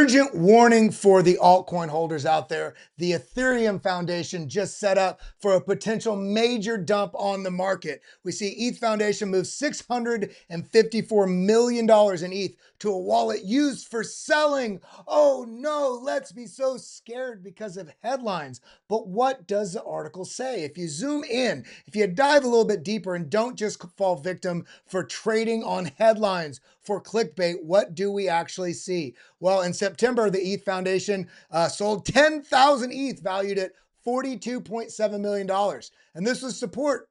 Urgent warning for the altcoin holders out there. The Ethereum Foundation just set up for a potential major dump on the market. We see ETH Foundation move $654 million in ETH to a wallet used for selling. Oh no, let's be so scared because of headlines. But what does the article say? If you zoom in, if you dive a little bit deeper and don't just fall victim for trading on headlines, for clickbait, what do we actually see? Well, in September, the ETH Foundation sold 10,000 ETH valued at $42.7 million. And this was support,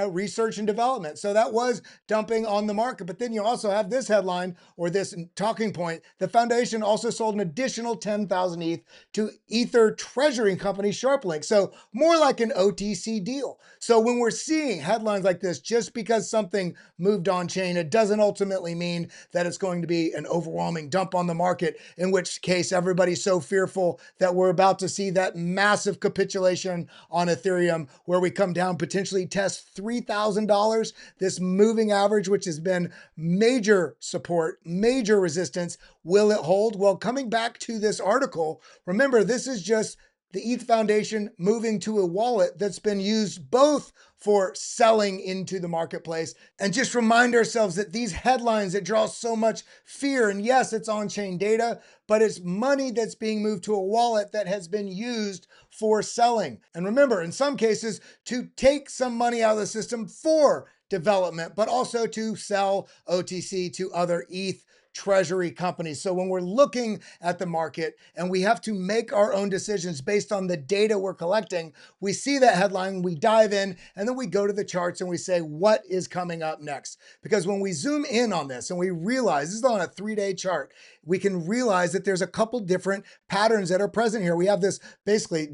research and development. So that was dumping on the market. But then you also have this headline or this talking point. The foundation also sold an additional 10,000 ETH to Ether treasury company SharpLink. So more like an OTC deal. So when we're seeing headlines like this, just because something moved on chain, it doesn't ultimately mean that it's going to be an overwhelming dump on the market, in which case everybody's so fearful that we're about to see that massive capitulation on Ethereum where we come down, potentially test $3,000, this moving average, which has been major support, major resistance. Will it hold? Well, coming back to this article, remember, this is just the ETH Foundation moving to a wallet that's been used both for selling into the marketplace, and just remind ourselves that these headlines that draw so much fear, and yes, it's on-chain data, but it's money that's being moved to a wallet that has been used for selling. And remember, in some cases, to take some money out of the system for development, but also to sell OTC to other ETH treasury companies. So when we're looking at the market and we have to make our own decisions based on the data we're collecting, we see that headline, we dive in, and then we go to the charts and we say, what is coming up next? Because when we zoom in on this and we realize, this is on a 3-day chart, we can realize that there's a couple different patterns that are present here. We have this basically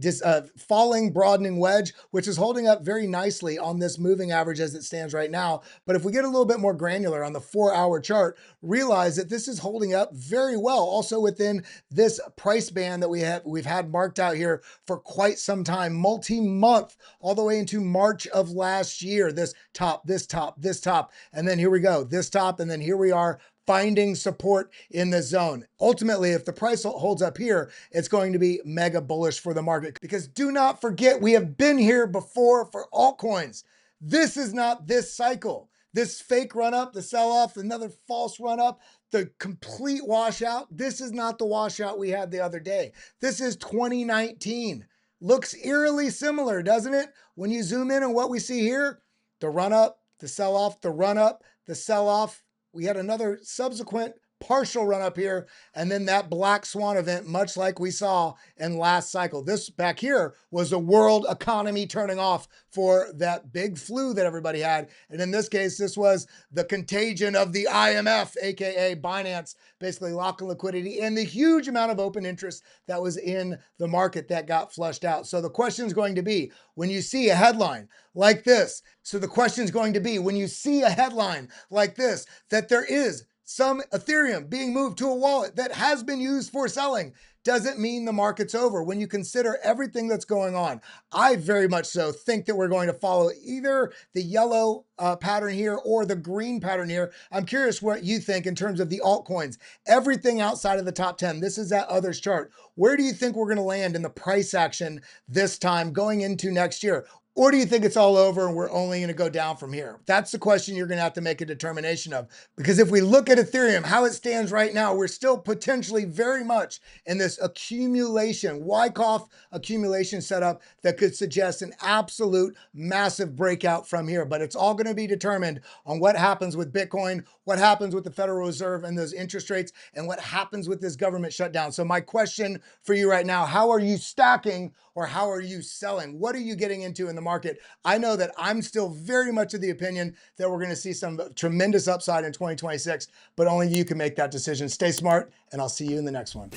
falling, broadening wedge, which is holding up very nicely on this moving average as it stands right now. But if we get a little bit more granular on the 4-hour chart, realize that this is holding up very well, also within this price band that we've had marked out here for quite some time, multi-month, all the way into March of last year. This top, this top, this top, and then here we go, this top, and then here we are finding support in the zone. Ultimately, if the price holds up here, it's going to be mega bullish for the market, because do not forget, we have been here before for altcoins. This is not this cycle. This fake run up, the sell off, another false run up, the complete washout. This is not the washout we had the other day. This is 2019. Looks eerily similar, doesn't it? When you zoom in on what we see here, the run up, the sell off, the run up, the sell off. We had another subsequent partial run up here, and then that black swan event, much like we saw in last cycle. This back here was the world economy turning off for that big flu that everybody had. And in this case, this was the contagion of the IMF, aka Binance, basically locking liquidity and the huge amount of open interest that was in the market that got flushed out. So the question is going to be, when you see a headline like this, that there is some Ethereum being moved to a wallet that has been used for selling, doesn't mean the market's over. When you consider everything that's going on, I very much so think that we're going to follow either the yellow pattern here or the green pattern here. I'm curious what you think in terms of the altcoins. Everything outside of the top 10, this is that others chart. Where do you think we're going to land in the price action this time going into next year? Or do you think it's all over and we're only going to go down from here? That's the question you're going to have to make a determination of. Because if we look at Ethereum, how it stands right now, we're still potentially very much in this accumulation, Wyckoff accumulation setup that could suggest an absolute massive breakout from here. But it's all going to be determined on what happens with Bitcoin, what happens with the Federal Reserve and those interest rates, and what happens with this government shutdown. So my question for you right now, how are you stacking or how are you selling? What are you getting into in the market? I know that I'm still very much of the opinion that we're going to see some tremendous upside in 2026, but only you can make that decision. Stay smart, and I'll see you in the next one.